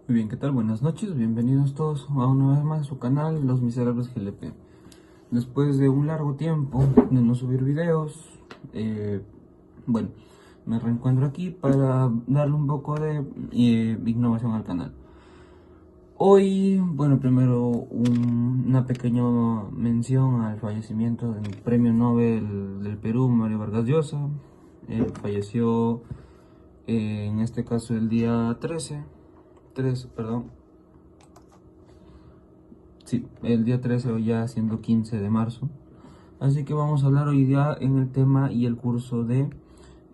Muy bien, ¿qué tal? Buenas noches, bienvenidos todos a una vez más a su canal, Los Miserables GLP. Después de un largo tiempo de no subir videos, bueno, me reencuentro aquí para darle un poco de innovación al canal. Hoy, bueno, primero una pequeña mención al fallecimiento del Premio Nobel del Perú, Mario Vargas Llosa. Falleció en este caso el día 13, perdón. Sí, el día 13 o ya siendo 15 de marzo. Así que vamos a hablar hoy día en el tema y el curso de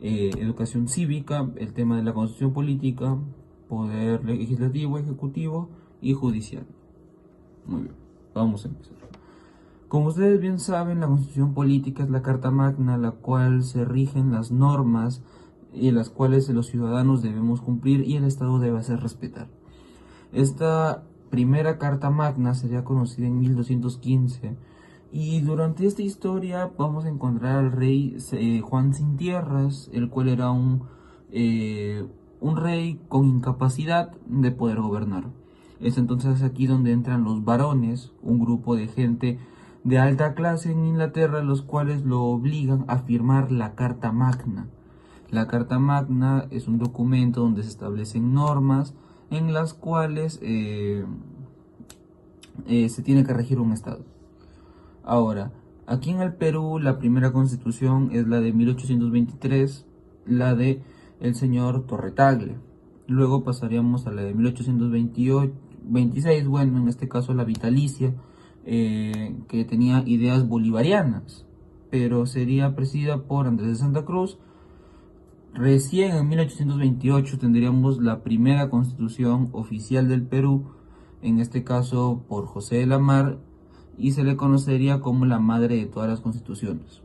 educación cívica, el tema de la constitución política, poder legislativo, ejecutivo y judicial. Muy bien, vamos a empezar. Como ustedes bien saben, la constitución política es la carta magna, la cual se rigen las normas y las cuales los ciudadanos debemos cumplir y el Estado debe hacer respetar. Esta primera carta magna sería conocida en 1215 y durante esta historia vamos a encontrar al rey Juan Sin Tierras, el cual era un rey con incapacidad de poder gobernar. Es entonces aquí donde entran los varones, un grupo de gente de alta clase en Inglaterra, los cuales lo obligan a firmar la Carta Magna. La Carta Magna es un documento donde se establecen normas en las cuales se tiene que regir un estado. Ahora, aquí en el Perú la primera constitución es la de 1823, la de el señor Torretagle. Luego pasaríamos a la de 1826, bueno, en este caso la vitalicia, que tenía ideas bolivarianas, pero sería presidida por Andrés de Santa Cruz. Recién en 1828 tendríamos la primera constitución oficial del Perú, en este caso por José de la Mar, y se le conocería como la madre de todas las constituciones.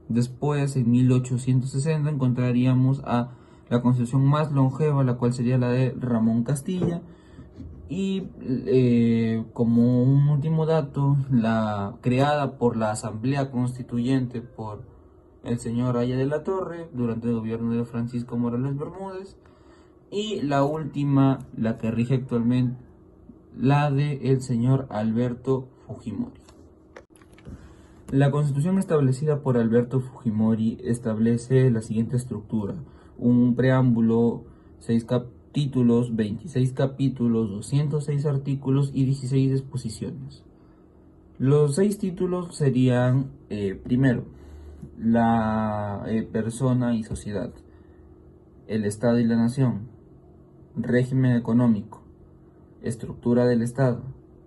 Después, en 1860, encontraríamos a la constitución más longeva, la cual sería la de Ramón Castilla, y como un último dato, la creada por la Asamblea Constituyente por el señor Haya de la Torre durante el gobierno de Francisco Morales Bermúdez, y la última, la que rige actualmente, la de el señor Alberto Fujimori. La constitución establecida por Alberto Fujimori establece la siguiente estructura: un preámbulo, 6 títulos, 26 capítulos, 206 artículos y 16 disposiciones. Los 6 títulos serían, primero, la persona y sociedad, el Estado y la nación, régimen económico, estructura del Estado,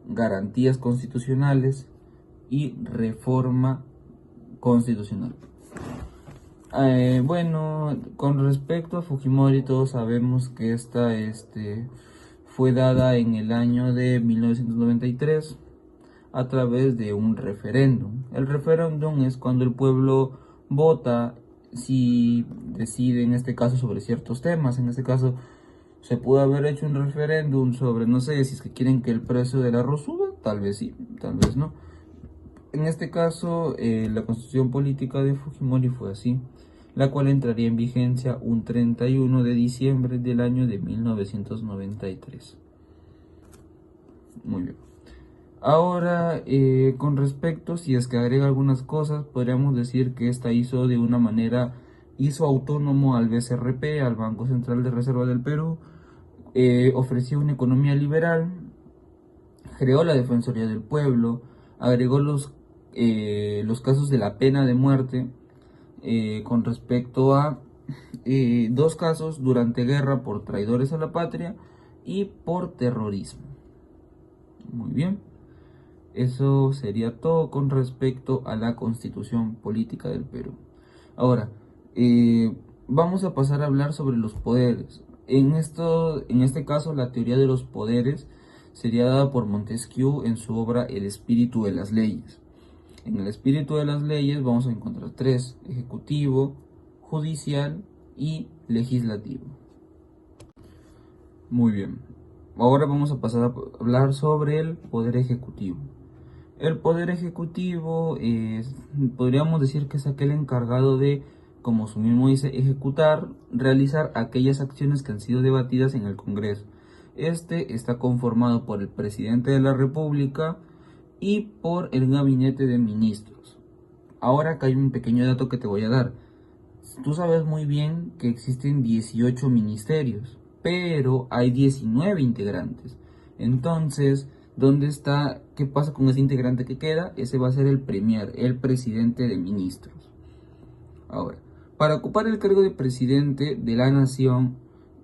garantías constitucionales y reforma constitucional. Bueno, con respecto a Fujimori, todos sabemos que esta fue dada en el año de 1993 a través de un referéndum. El referéndum es cuando el pueblo vota si decide, en este caso, sobre ciertos temas. En este caso se pudo haber hecho un referéndum sobre, no sé, si es que quieren que el precio del arroz suba, tal vez sí, tal vez no. En este caso, la constitución política de Fujimori fue así, la cual entraría en vigencia un 31 de diciembre del año de 1993. Muy bien. Ahora, con respecto, si es que agrega algunas cosas, podríamos decir que esta hizo autónomo al BCRP, al Banco Central de Reserva del Perú, ofreció una economía liberal, creó la Defensoría del Pueblo, agregó los casos de la pena de muerte, con respecto a 2 casos durante guerra por traidores a la patria y por terrorismo. Muy bien. Eso sería todo con respecto a la constitución política del Perú. Ahora, vamos a pasar a hablar sobre los poderes. En este caso, la teoría de los poderes sería dada por Montesquieu en su obra El espíritu de las leyes. En el espíritu de las leyes vamos a encontrar 3: ejecutivo, judicial y legislativo. Muy bien. Ahora vamos a pasar a hablar sobre el poder ejecutivo. El poder ejecutivo podríamos decir que es aquel encargado de, como su mismo dice, ejecutar, realizar aquellas acciones que han sido debatidas en el Congreso. Este está conformado por el presidente de la República y por el gabinete de ministros. Ahora acá hay un pequeño dato que te voy a dar. Tú sabes muy bien que existen 18 ministerios, pero hay 19 integrantes. Entonces, ¿dónde está? ¿Qué pasa con ese integrante que queda? Ese va a ser el premier, el presidente de ministros. Ahora, para ocupar el cargo de presidente de la nación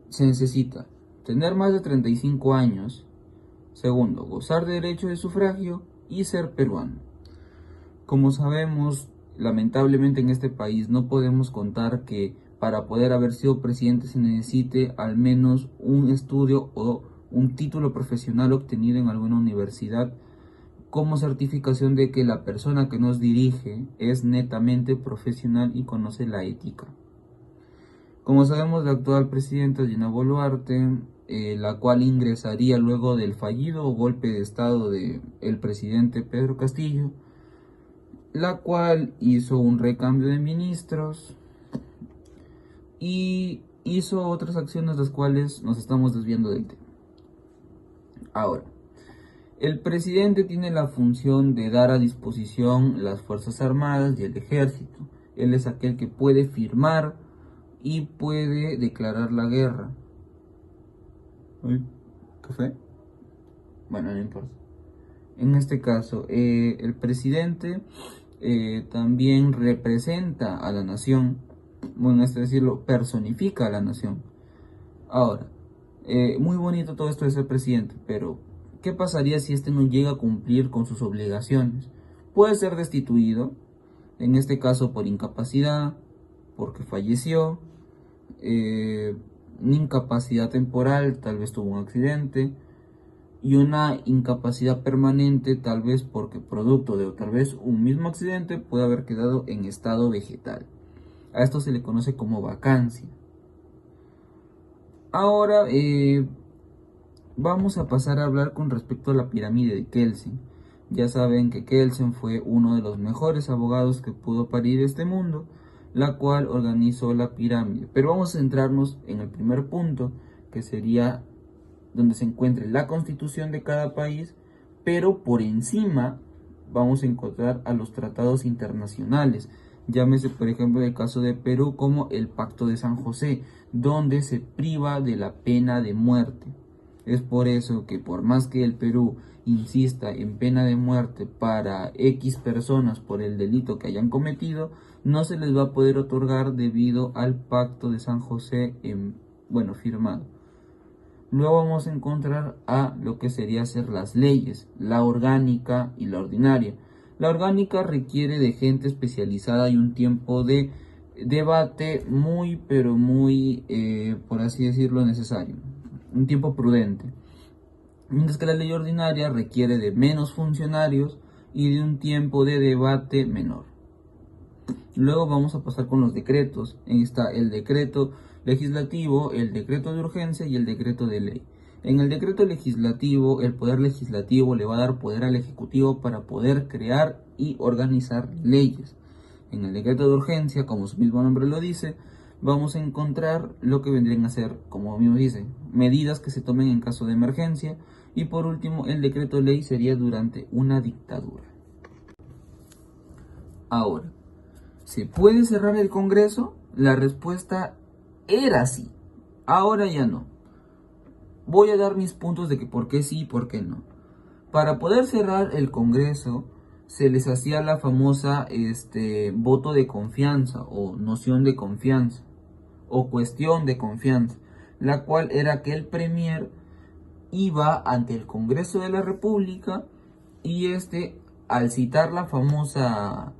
se necesita tener más de 35 años, segundo, gozar de derecho de sufragio y ser peruano. Como sabemos, lamentablemente en este país no podemos contar que para poder haber sido presidente se necesite al menos un estudio o un título profesional obtenido en alguna universidad como certificación de que la persona que nos dirige es netamente profesional y conoce la ética. Como sabemos, la actual presidenta Dina Boluarte, la cual ingresaría luego del fallido golpe de estado del presidente Pedro Castillo, la cual hizo un recambio de ministros y hizo otras acciones las cuales nos estamos desviando del tema. Ahora, el presidente tiene la función de dar a disposición las Fuerzas Armadas y el Ejército. Él es aquel que puede firmar y puede declarar la guerra. ¿Uy? ¿Café? Bueno, no importa. En este caso, el presidente también representa a la nación, bueno, es decirlo, personifica a la nación. Ahora, muy bonito todo esto de ser presidente, pero ¿qué pasaría si este no llega a cumplir con sus obligaciones? Puede ser destituido, en este caso por incapacidad, porque falleció, una incapacidad temporal, tal vez tuvo un accidente, y una incapacidad permanente, tal vez porque producto de tal vez un mismo accidente puede haber quedado en estado vegetal. A esto se le conoce como vacancia. Ahora vamos a pasar a hablar con respecto a la pirámide de Kelsen. Ya saben que Kelsen fue uno de los mejores abogados que pudo parir este mundo, la cual organizó la pirámide. Pero vamos a centrarnos en el primer punto, que sería donde se encuentre la constitución de cada país, pero por encima vamos a encontrar a los tratados internacionales. Llámese, por ejemplo, el caso de Perú como el Pacto de San José, donde se priva de la pena de muerte. Es por eso que por más que el Perú insista en pena de muerte para X personas por el delito que hayan cometido, no se les va a poder otorgar debido al Pacto de San José firmado. Luego vamos a encontrar a lo que sería ser las leyes, la orgánica y la ordinaria. La orgánica requiere de gente especializada y un tiempo de debate muy, pero muy, por así decirlo, necesario. Un tiempo prudente. Mientras que la ley ordinaria requiere de menos funcionarios y de un tiempo de debate menor. Luego vamos a pasar con los decretos. Ahí está el decreto legislativo, el decreto de urgencia y el decreto de ley. En el decreto legislativo, el poder legislativo le va a dar poder al ejecutivo para poder crear y organizar leyes. En el decreto de urgencia, como su mismo nombre lo dice, vamos a encontrar lo que vendrían a ser, como mismo dice, medidas que se tomen en caso de emergencia. Y por último, el decreto de ley sería durante una dictadura. Ahora, ¿se puede cerrar el Congreso? La respuesta era sí. Ahora ya no. Voy a dar mis puntos de que por qué sí y por qué no. Para poder cerrar el Congreso, se les hacía la famosa voto de confianza o noción de confianza o cuestión de confianza, la cual era que el premier iba ante el Congreso de la República y al citar la famosa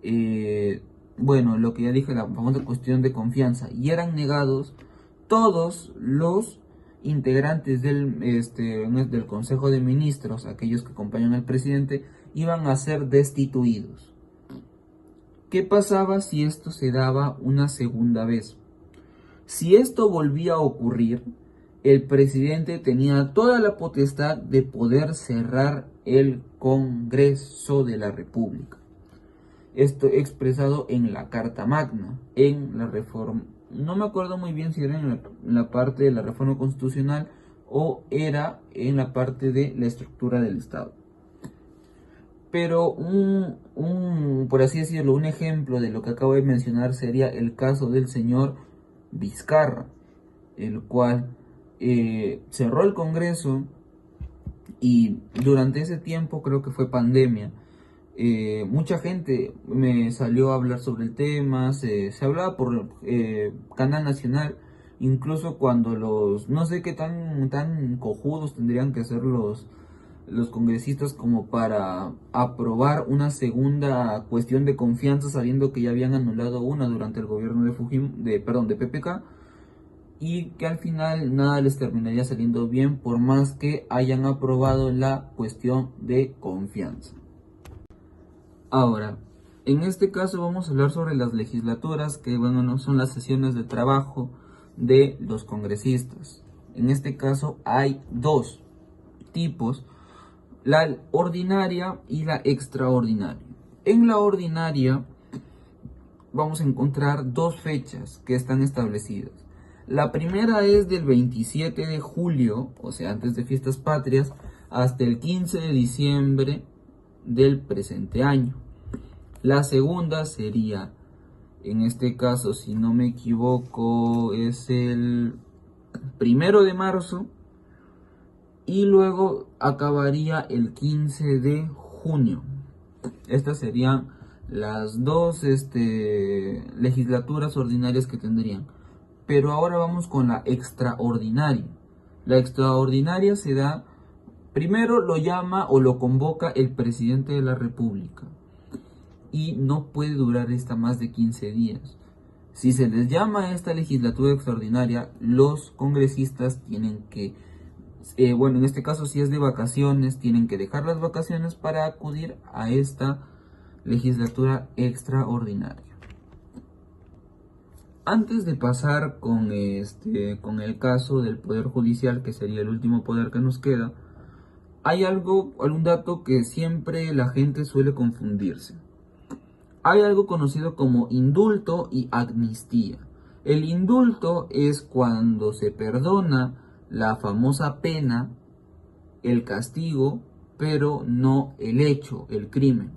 lo que ya dije, la famosa cuestión de confianza, y eran negados, todos los integrantes del Consejo de Ministros, aquellos que acompañan al presidente, iban a ser destituidos. ¿Qué pasaba si esto se daba una segunda vez? Si esto volvía a ocurrir, el presidente tenía toda la potestad de poder cerrar el Congreso de la República. Esto expresado en la Carta Magna, en la reforma, no me acuerdo muy bien si era en la parte de la reforma constitucional o era en la parte de la estructura del Estado. Pero por así decirlo, un ejemplo de lo que acabo de mencionar sería el caso del señor Vizcarra, el cual cerró el Congreso y durante ese tiempo, creo que fue pandemia, mucha gente me salió a hablar sobre el tema, se hablaba por Canal Nacional, incluso cuando no sé qué tan cojudos tendrían que ser los congresistas como para aprobar una segunda cuestión de confianza, sabiendo que ya habían anulado una durante el gobierno de PPK, y que al final nada les terminaría saliendo bien por más que hayan aprobado la cuestión de confianza. Ahora, en este caso vamos a hablar sobre las legislaturas, que bueno, no son las sesiones de trabajo de los congresistas. En este caso hay dos tipos: la ordinaria y la extraordinaria. En la ordinaria vamos a encontrar dos fechas que están establecidas. La primera es del 27 de julio, o sea, antes de fiestas patrias, hasta el 15 de diciembre del presente año. La segunda sería, en este caso, si no me equivoco, es el 1 de marzo, y luego acabaría el 15 de junio. Estas serían las dos legislaturas ordinarias que tendrían. Pero ahora vamos con la extraordinaria. La extraordinaria se da, primero lo llama o lo convoca el presidente de la República, y no puede durar esta más de 15 días. Si se les llama a esta legislatura extraordinaria, los congresistas tienen que, bueno, en este caso si es de vacaciones, tienen que dejar las vacaciones para acudir a esta legislatura extraordinaria. Antes de pasar con el caso del Poder Judicial, que sería el último poder que nos queda, hay algún dato que siempre la gente suele confundirse. Hay algo conocido como indulto y amnistía. El indulto es cuando se perdona la famosa pena, el castigo, pero no el hecho, el crimen.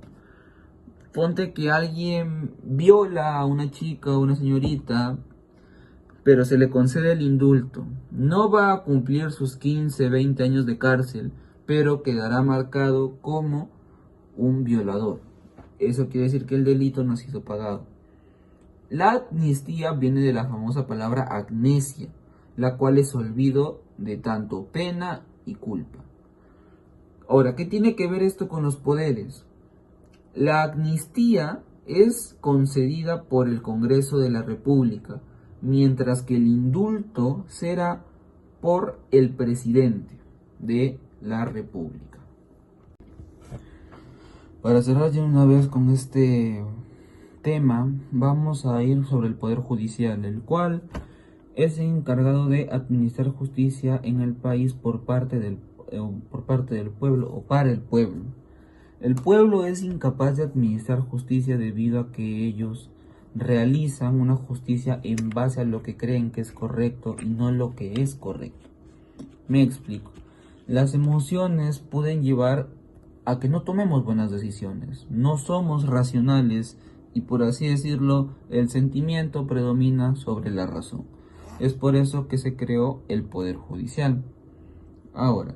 Ponte que alguien viola a una chica o una señorita, pero se le concede el indulto. No va a cumplir sus 15, 20 años de cárcel, pero quedará marcado como un violador. Eso quiere decir que el delito no ha sido pagado. La amnistía viene de la famosa palabra amnesia, la cual es olvido de tanto pena y culpa. Ahora, ¿qué tiene que ver esto con los poderes? La amnistía es concedida por el Congreso de la República, mientras que el indulto será por el presidente de la República. Para cerrar ya una vez con este tema, vamos a ir sobre el Poder Judicial, el cual es encargado de administrar justicia en el país por parte del pueblo o para el pueblo. El pueblo es incapaz de administrar justicia debido a que ellos realizan una justicia en base a lo que creen que es correcto y no lo que es correcto. Me explico. Las emociones pueden llevar a que no tomemos buenas decisiones. No somos racionales y, por así decirlo, el sentimiento predomina sobre la razón. Es por eso que se creó el Poder Judicial. Ahora,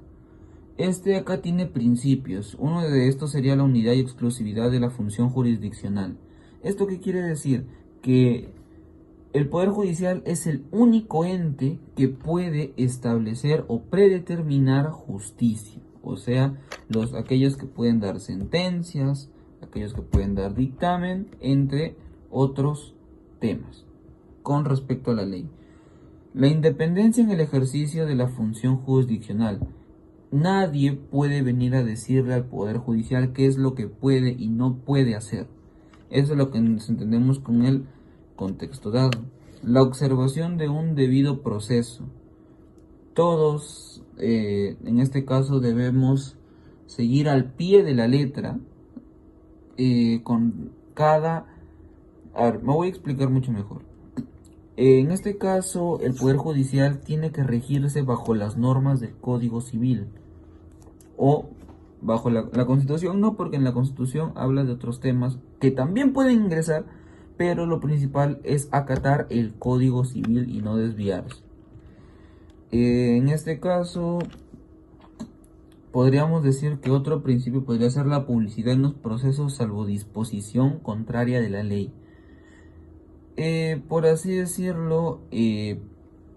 acá tiene principios. Uno de estos sería la unidad y exclusividad de la función jurisdiccional. ¿Esto qué quiere decir? Que el Poder Judicial es el único ente que puede establecer o predeterminar justicia. O sea, aquellos que pueden dar sentencias, aquellos que pueden dar dictamen, entre otros temas con respecto a la ley. La independencia en el ejercicio de la función jurisdiccional. Nadie puede venir a decirle al Poder Judicial qué es lo que puede y no puede hacer. Eso es lo que nos entendemos con el contexto dado. La observación de un debido proceso. Todos, en este caso, debemos seguir al pie de la letra con cada... A ver, me voy a explicar mucho mejor. En este caso, el Poder Judicial tiene que regirse bajo las normas del Código Civil o bajo la Constitución, no, porque en la Constitución habla de otros temas que también pueden ingresar, pero lo principal es acatar el Código Civil y no desviarse. En este caso, podríamos decir que otro principio podría ser la publicidad en los procesos salvo disposición contraria de la ley. Por así decirlo,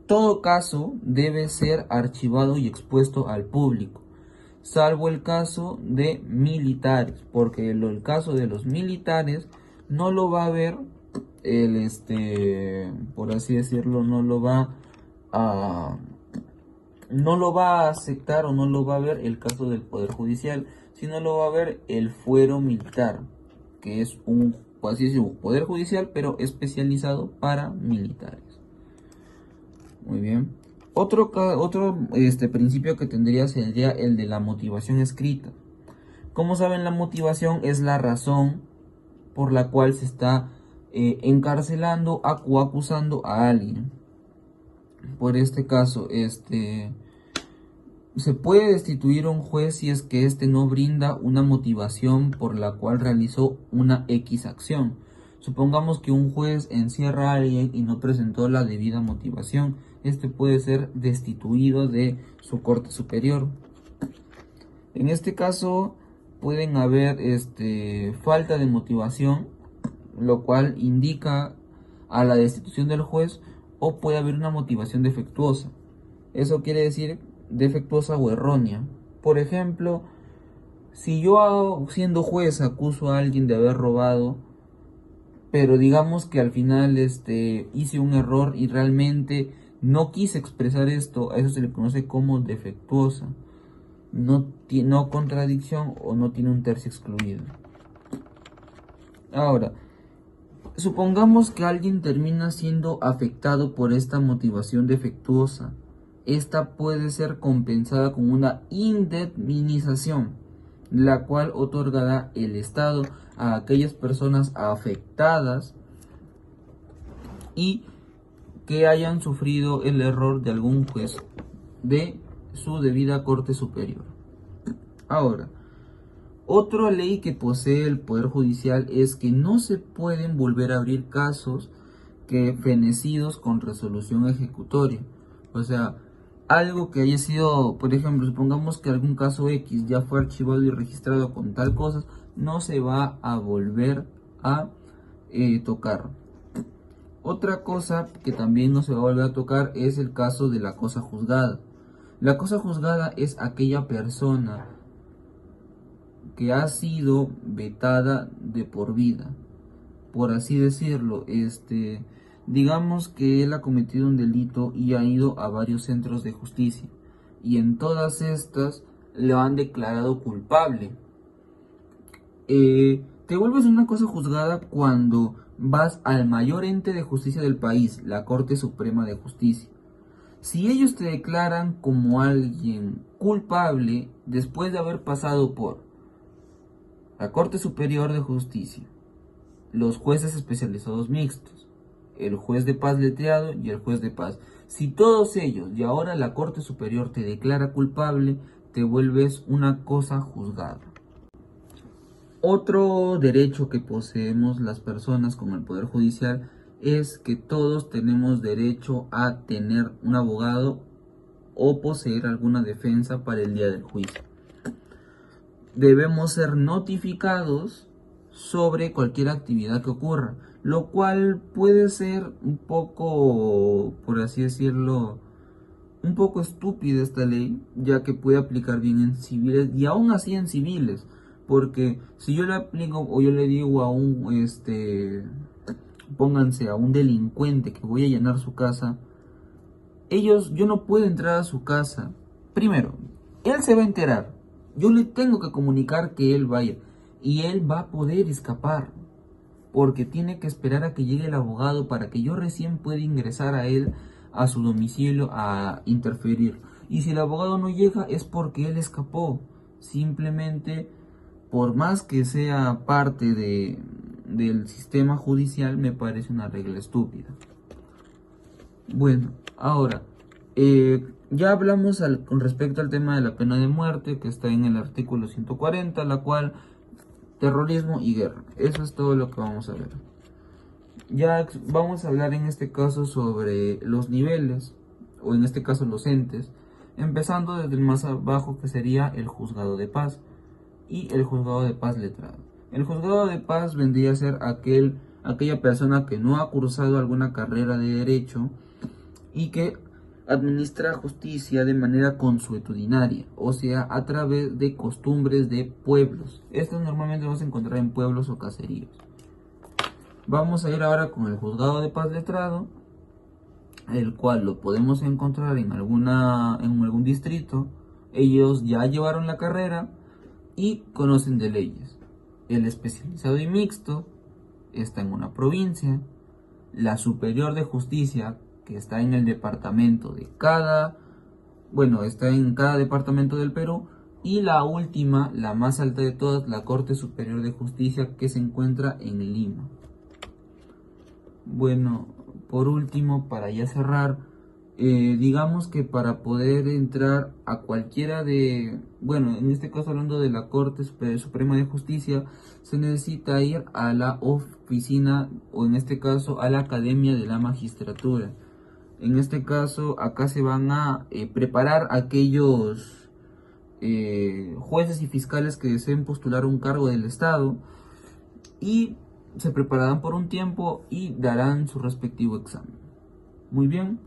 todo caso debe ser archivado y expuesto al público, salvo el caso de militares, porque el caso de los militares no lo va a ver por así decirlo, a no lo va a aceptar o no lo va a ver el caso del Poder Judicial, sino lo va a ver el fuero militar, que es un, por así decirlo, Poder Judicial, pero especializado para militares. Muy bien. Otro principio que tendría sería el de la motivación escrita. Como saben, la motivación es la razón por la cual se está encarcelando o acusando a alguien. Por este caso, se puede destituir a un juez si es que éste no brinda una motivación por la cual realizó una X acción. Supongamos que un juez encierra a alguien y no presentó la debida motivación. Este puede ser destituido de su corte superior. En este caso pueden haber falta de motivación, lo cual indica a la destitución del juez, o puede haber una motivación defectuosa. Eso quiere decir defectuosa o errónea. Por ejemplo, si yo siendo juez acuso a alguien de haber robado, pero digamos que al final hice un error y realmente no quise expresar esto, a eso se le conoce como defectuosa. No contradicción o no tiene un tercio excluido. Ahora, supongamos que alguien termina siendo afectado por esta motivación defectuosa. Esta puede ser compensada con una indemnización, la cual otorgará el Estado a aquellas personas afectadas y que hayan sufrido el error de algún juez de su debida corte superior. Ahora, otra ley que posee el Poder Judicial es que no se pueden volver a abrir casos que fenecidos con resolución ejecutoria. O sea, algo que haya sido, por ejemplo, supongamos que algún caso X ya fue archivado y registrado con tal cosa, no se va a volver a tocar. Otra cosa que también no se va a volver a tocar es el caso de la cosa juzgada. La cosa juzgada es aquella persona que ha sido vetada de por vida, por así decirlo. Digamos que él ha cometido un delito y ha ido a varios centros de justicia, y en todas estas lo han declarado culpable. Te vuelves una cosa juzgada cuando vas al mayor ente de justicia del país, la Corte Suprema de Justicia. Si ellos te declaran como alguien culpable después de haber pasado por la Corte Superior de Justicia, los jueces especializados mixtos, el juez de paz letreado y el juez de paz, si todos ellos y ahora la Corte Superior te declara culpable, te vuelves una cosa juzgada. Otro derecho que poseemos las personas con el Poder Judicial es que todos tenemos derecho a tener un abogado o poseer alguna defensa para el día del juicio. Debemos ser notificados sobre cualquier actividad que ocurra, lo cual puede ser un poco, por así decirlo, un poco estúpida esta ley, ya que puede aplicar bien en civiles y aún así en civiles, porque si yo le aplico o yo le digo a pónganse a un delincuente que voy a allanar su casa, yo no puedo entrar a su casa. Primero, él se va a enterar, yo le tengo que comunicar que él vaya, y él va a poder escapar, porque tiene que esperar a que llegue el abogado para que yo recién pueda ingresar a él a su domicilio a interferir. Y si el abogado no llega es porque él escapó. Simplemente, por más que sea parte del sistema judicial, me parece una regla estúpida. Bueno, ahora, ya hablamos con respecto al tema de la pena de muerte, que está en el artículo 140, la cual, terrorismo y guerra. Eso es todo lo que vamos a ver. Ya vamos a hablar en este caso sobre los niveles, o en este caso los entes, empezando desde el más abajo, que sería el juzgado de paz y el juzgado de paz letrado. El juzgado de paz vendría a ser aquella persona que no ha cursado alguna carrera de derecho y que administra justicia de manera consuetudinaria, o sea, a través de costumbres de pueblos. Estos normalmente los vamos a encontrar en pueblos o caseríos. Vamos a ir ahora con el juzgado de paz letrado, el cual lo podemos encontrar en algún distrito. Ellos ya llevaron la carrera y conocen de leyes. El especializado y mixto está en una provincia. La superior de justicia, que está en el departamento está en cada departamento del Perú. Y la última, la más alta de todas, la Corte Superior de Justicia, que se encuentra en Lima. Bueno, por último, para ya cerrar, digamos que para poder entrar a cualquiera en este caso hablando de la Corte Suprema de Justicia, se necesita ir a la oficina, o en este caso a la Academia de la Magistratura. En este caso, acá se van a preparar aquellos jueces y fiscales que deseen postular un cargo del Estado, y se prepararán por un tiempo y darán su respectivo examen. Muy bien.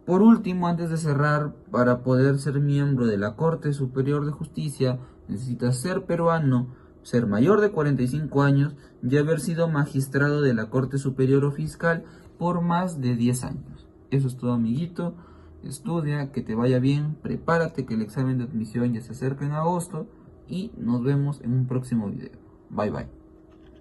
Por último, antes de cerrar, para poder ser miembro de la Corte Superior de Justicia, necesitas ser peruano, ser mayor de 45 años y haber sido magistrado de la Corte Superior o Fiscal por más de 10 años. Eso es todo, amiguito. Estudia, que te vaya bien, prepárate que el examen de admisión ya se acerca en agosto y nos vemos en un próximo video. Bye bye.